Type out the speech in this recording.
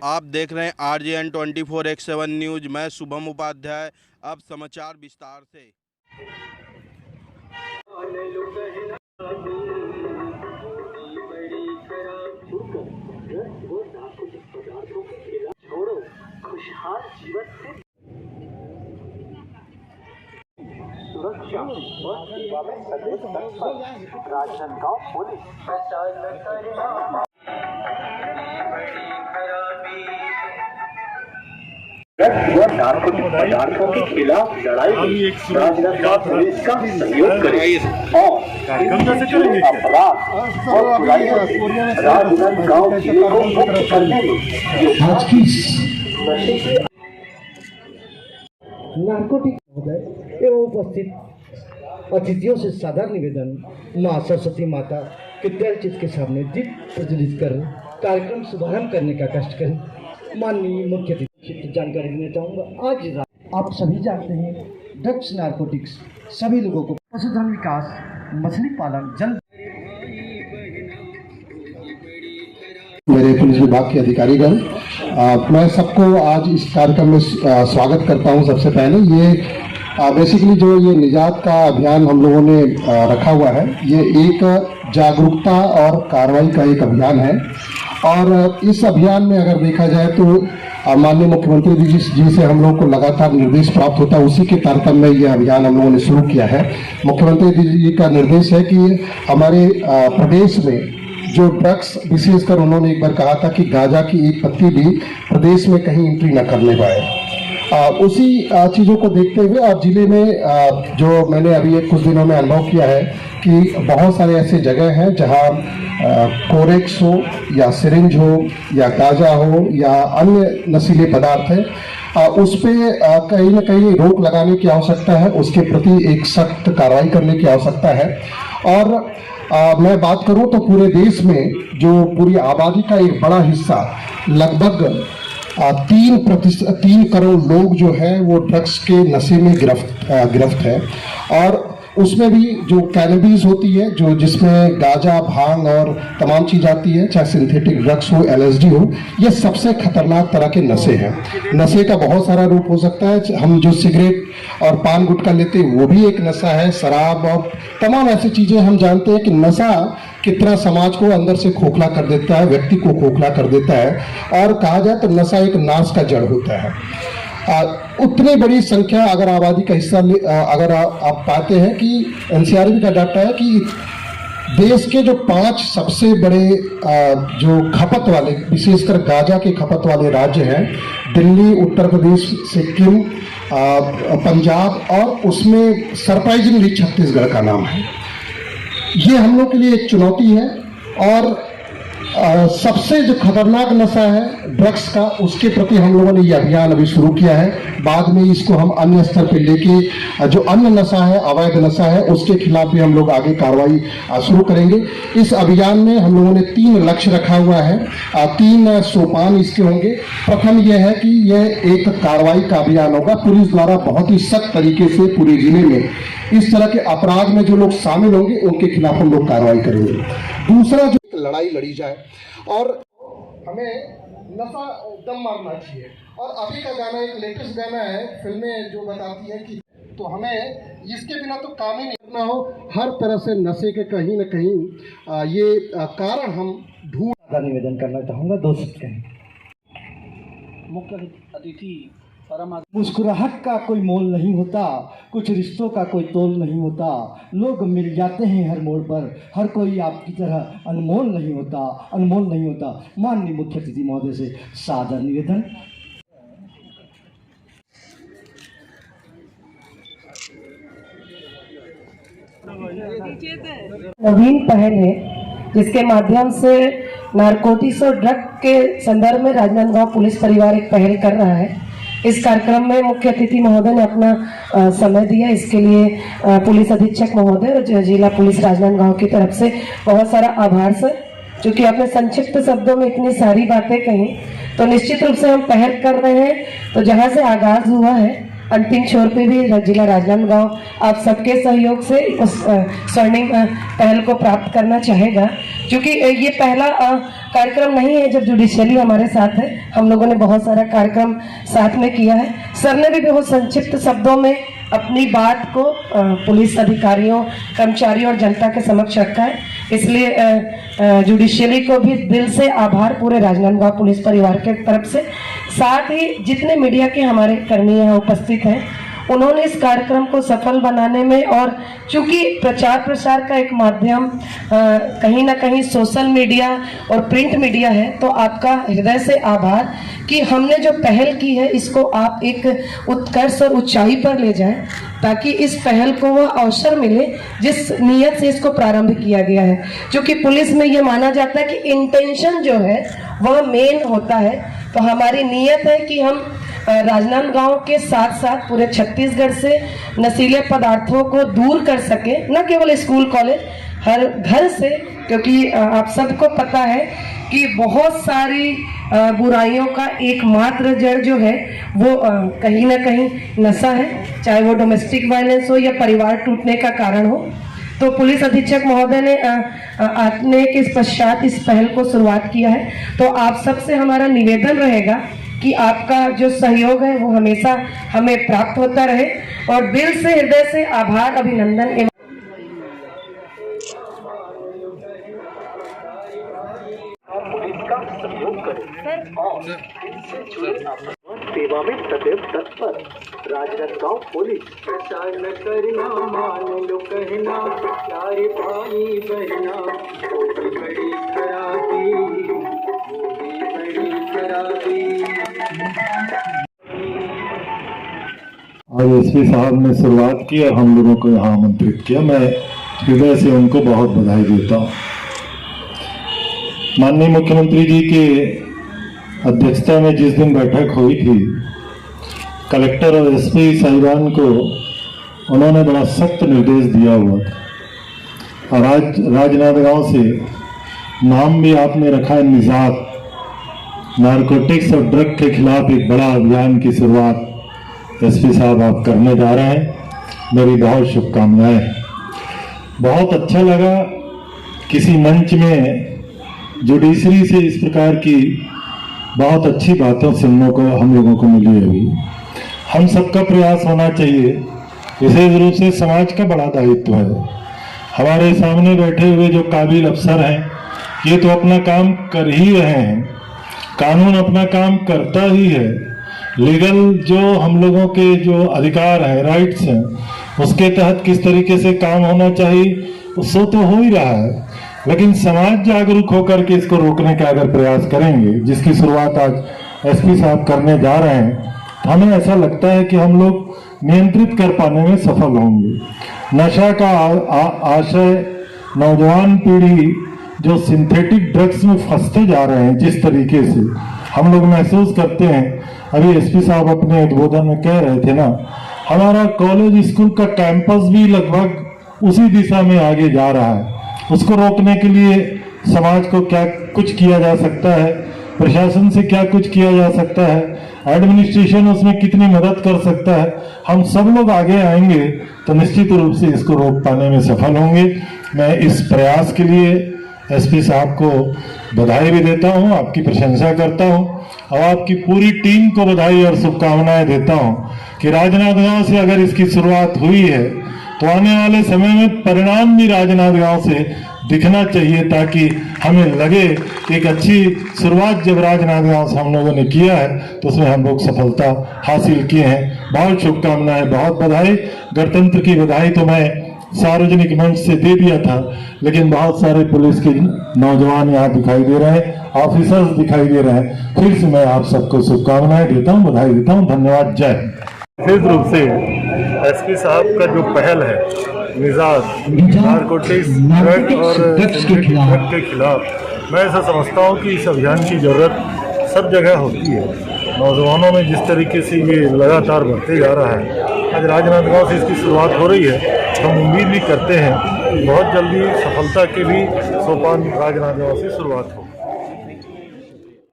आप देख रहे हैं RJN 24/7 न्यूज। मैं शुभम उपाध्याय। अब समाचार विस्तार से। खुशहाल जीवन से सुरक्षा और सेवा में सदैव तत्पर राजनांदगांव पुलिस नारकोटिक पदार्थों के खिलाफ लड़ाई में राजनांदगांव पुलिस का सहयोग करें और अपराध और बुराइयों से राजनांदगांव जिले को मुक्त करने में आज की नारकोटिक महोदय एवं उपस्थित अतिथियों से सादर निवेदन, माँ सरस्वती माता के चित्र के सामने दीप प्रज्वलित कर कार्यक्रम शुभारंभ करने का कष्ट करें। माननीय मुख्य अतिथि जानकारी देना चाहूँगा। आज रात आप सभी जानते हैं ड्रग्स नारकोटिक्स सभी लोगों को पशुधन विकास, मछली पालन, जल मेरे पुलिस विभाग के अधिकारीगण, मैं सबको आज इस कार्यक्रम में स्वागत करता हूं। सबसे पहले ये बेसिकली जो ये निजात का अभियान हम लोगों ने रखा हुआ है, ये एक जागरूकता और कार्रवाई का एक अभियान है। और इस अभियान में अगर देखा जाए तो माननीय मुख्यमंत्री जी से हम लोगों को लगातार निर्देश प्राप्त होता है, उसी के तारतम्य में ये अभियान हम लोगों ने शुरू किया है। मुख्यमंत्री जी का निर्देश है कि हमारे प्रदेश में जो ड्रग्स, विशेषकर उन्होंने एक बार कहा था कि गांजा की एक पत्ती भी प्रदेश में कहीं एंट्री न करने पाए। उसी चीज़ों को देखते हुए और जिले में जो मैंने अभी कुछ दिनों में अनुभव किया है कि बहुत सारे ऐसे जगह हैं जहां कोरेक्स हो या सिरिंज हो या गांजा हो या अन्य नशीले पदार्थ हैं, उस पर कहीं ना कहीं रोक लगाने की आवश्यकता है, उसके प्रति एक सख्त कार्रवाई करने की आवश्यकता है। और मैं बात करूं तो पूरे देश में जो पूरी आबादी का एक बड़ा हिस्सा, लगभग 3 करोड़ लोग जो है वो ड्रग्स के नशे में गिरफ्त है। और उसमें भी जो कैनबिस होती है, जो जिसमें गांजा, भांग और तमाम चीज आती है, चाहे सिंथेटिक ड्रग्स हो, LSD हो, ये सबसे खतरनाक तरह के नशे हैं। नशे का बहुत सारा रूप हो सकता है। हम जो सिगरेट और पान गुटखा लेते हैं वो भी एक नशा है, शराब और तमाम ऐसी चीजें। हम जानते हैं कि नशा कितना समाज को अंदर से खोखला कर देता है, व्यक्ति को खोखला कर देता है। और कहा जाए तो नशा एक नाश का जड़ होता है। उतनी बड़ी संख्या अगर आबादी का हिस्सा अगर आप पाते हैं कि NCRB का डाटा है कि देश के जो 5 सबसे बड़े जो खपत वाले, विशेषकर गांजा के खपत वाले राज्य हैं, दिल्ली, उत्तर प्रदेश, सिक्किम, पंजाब और उसमें सरप्राइजिंगली छत्तीसगढ़ का नाम है। ये हम लोग के लिए एक चुनौती है। और सबसे जो खतरनाक नशा है ड्रग्स का, उसके प्रति हम लोगों ने ये अभियान अभी शुरू किया है। बाद में इसको हम अन्य स्तर पे लेके जो अन्य नशा है, अवैध नशा है, उसके खिलाफ भी हम लोग आगे कार्रवाई शुरू करेंगे। इस अभियान में हम लोगों ने 3 लक्ष्य रखा हुआ है, 3 सोपान इसके होंगे। प्रथम यह है कि यह एक कार्रवाई का अभियान होगा। पुलिस द्वारा बहुत ही सख्त तरीके से पूरे जिले में इस तरह के अपराध में जो लोग शामिल होंगे उनके खिलाफ हम लोग कार्रवाई करेंगे। दूसरा, जो लड़ाई लड़ी जाए और हमें नशा दम मारना चाहिए। और अभी का गाना, एक लेटेस्ट गाना है, फिल्में जो बताती है कि तो हमें इसके बिना तो काम ही नहीं करना हो। हर तरह से नशे के कहीं न कहीं ये कारण हम ढूंढ। निवेदन करना चाहूँगा, 2 शब्द कहें। मुख्य अतिथि मुस्कुराहट का कोई मोल नहीं होता, कुछ रिश्तों का कोई तोल नहीं होता। लोग मिल जाते हैं हर मोड़ पर, हर कोई आपकी तरह अनमोल नहीं होता, अनमोल नहीं होता। माननीय मुख्य अतिथि महोदय से सादर निवेदन। नवीन पहल है जिसके माध्यम से नारकोटिक्स और ड्रग के संदर्भ में राजनांदगांव पुलिस परिवार एक पहल कर रहा है। इस कार्यक्रम में मुख्य अतिथि महोदय ने अपना समय दिया, इसके लिए पुलिस अधीक्षक महोदय और जिला पुलिस राजनांदगांव की तरफ से बहुत सारा आभार सर। क्योंकि आपने संक्षिप्त शब्दों में इतनी सारी बातें कही, तो निश्चित रूप से हम पहल कर रहे हैं। तो जहां से आगाज हुआ है अंतिम छोर पे भी जिला राजनांदगांव आप सबके सहयोग से उस स्वर्णिम पहल को प्राप्त करना चाहेगा, क्योंकि ये पहला कार्यक्रम नहीं है जब जुडिशियली हमारे साथ है। हम लोगों ने बहुत सारा कार्यक्रम साथ में किया है। सर ने भी बहुत संक्षिप्त शब्दों में अपनी बात को पुलिस अधिकारियों, कर्मचारियों और जनता के समक्ष रखा है, इसलिए जुडिशियरी को भी दिल से आभार पूरे राजनांदगांव पुलिस परिवार के तरफ से। साथ ही जितने मीडिया के हमारे कर्मी यहाँ उपस्थित हैं, उन्होंने इस कार्यक्रम को सफल बनाने में, और चूंकि प्रचार प्रसार का एक माध्यम कहीं ना कहीं सोशल मीडिया और प्रिंट मीडिया है, तो आपका हृदय से आभार कि हमने जो पहल की है इसको आप एक उत्कर्ष और ऊंचाई पर ले जाएं, ताकि इस पहल को वह अवसर मिले जिस नीयत से इसको प्रारंभ किया गया है। क्योंकि पुलिस में ये माना जाता है कि इंटेंशन जो है वह मेन होता है। तो हमारी नीयत है कि हम राजनांदगांव के साथ साथ पूरे छत्तीसगढ़ से नशीले पदार्थों को दूर कर सके, न केवल स्कूल कॉलेज, हर घर से, क्योंकि आप सबको पता है कि बहुत सारी बुराइयों का एकमात्र जड़ जो है वो कहीं ना कहीं नशा है, चाहे वो डोमेस्टिक वायलेंस हो या परिवार टूटने का कारण हो। तो पुलिस अधीक्षक महोदय ने आने के पश्चात इस पहल को शुरुआत किया है। तो आप सबसे हमारा निवेदन रहेगा कि आपका जो सहयोग है वो हमेशा हमें प्राप्त होता रहे, और दिल से, हृदय से आभार, अभिनंदन। पुलिस का सहयोग करें और इनसे जुड़े सेवा में सदैव तत्पर। राजनांदगांव पुलिस। प्रचार न करना, मान लो कहना, प्यारे भाई बहना, वो भी बड़ी खराबी, वो भी बड़ी खराबी। आज एसपी साहब ने शुरुआत की और हम लोगों को यहाँ आमंत्रित किया। मैं हृदय से उनको बहुत बधाई देता हूँ। माननीय मुख्यमंत्री जी के अध्यक्षता में जिस दिन बैठक हुई थी, कलेक्टर और एसपी साहिबान को उन्होंने बड़ा सख्त निर्देश दिया हुआ था, और आज राजनांदगांव से नाम भी आपने रखा है निजात, नारकोटिक्स और ड्रग के खिलाफ एक बड़ा अभियान की शुरुआत एसपी साहब आप करने जा रहे हैं। मेरी बहुत शुभकामनाएं। बहुत अच्छा लगा किसी मंच में जुडिशरी से इस प्रकार की बहुत अच्छी बातें सुनने को हम लोगों को मिली अभी। हम सबका प्रयास होना चाहिए, विशेष रूप से समाज का बड़ा दायित्व है। हमारे सामने बैठे हुए जो काबिल अफसर हैं, ये तो अपना काम कर ही रहे हैं, कानून अपना काम करता ही है। लीगल जो हम लोगों के जो अधिकार हैं, राइट्स हैं, उसके तहत किस तरीके से काम होना चाहिए उससे तो हो ही रहा है, लेकिन समाज जागरूक होकर के इसको रोकने का अगर प्रयास करेंगे, जिसकी शुरुआत आज एसपी साहब करने जा रहे हैं, तो हमें ऐसा लगता है कि हम लोग नियंत्रित कर पाने में सफल होंगे। नशा का आशय नौजवान पीढ़ी जो सिंथेटिक ड्रग्स में फंसते जा रहे हैं, जिस तरीके से हम लोग महसूस करते हैं, अभी एसपी साहब अपने उद्बोधन में कह रहे थे ना, हमारा कॉलेज स्कूल का कैंपस भी लगभग उसी दिशा में आगे जा रहा है। उसको रोकने के लिए समाज को क्या कुछ किया जा सकता है, प्रशासन से क्या कुछ किया जा सकता है, एडमिनिस्ट्रेशन उसमें कितनी मदद कर सकता है, हम सब लोग आगे आएंगे तो निश्चित रूप से इसको रोक पाने में सफल होंगे। मैं इस प्रयास के लिए एसपी साहब को बधाई भी देता हूं, आपकी प्रशंसा करता हूं, और आपकी पूरी टीम को बधाई और शुभकामनाएं देता हूं कि राजनांदगांव से अगर इसकी शुरुआत हुई है तो आने वाले समय में परिणाम भी राजनांदगांव से दिखना चाहिए, ताकि हमें लगे एक अच्छी शुरुआत जब राजनांदगांव से हम लोगों ने किया है तो उसमें हम लोग सफलता हासिल किए हैं। बहुत शुभकामनाएं, बहुत बधाई। गणतंत्र की बधाई तो मैं सार्वजनिक मंच से दे दिया था, लेकिन बहुत सारे पुलिस के नौजवान यहाँ दिखाई दे रहे हैं, ऑफिसर्स दिखाई दे रहे हैं। फिर से मैं आप सबको शुभकामनाएं देता हूँ, बधाई देता हूँ। धन्यवाद। जय। विशेष रूप से एसपी साहब का जो पहल है निजात, नारकोटिक्स, ड्रग और ड्रग के खिलाफ, मैं ऐसा समझता हूँ कि इस अभियान की जरूरत सब जगह होती है। नौजवानों में जिस तरीके से ये लगातार बढ़ते जा रहा है, आज राजनांदगांव से इसकी शुरुआत हो रही है, तो हम उम्मीद भी करते हैं कि बहुत जल्दी सफलता के भी सोपान राजनांदगांव से शुरुआत हो।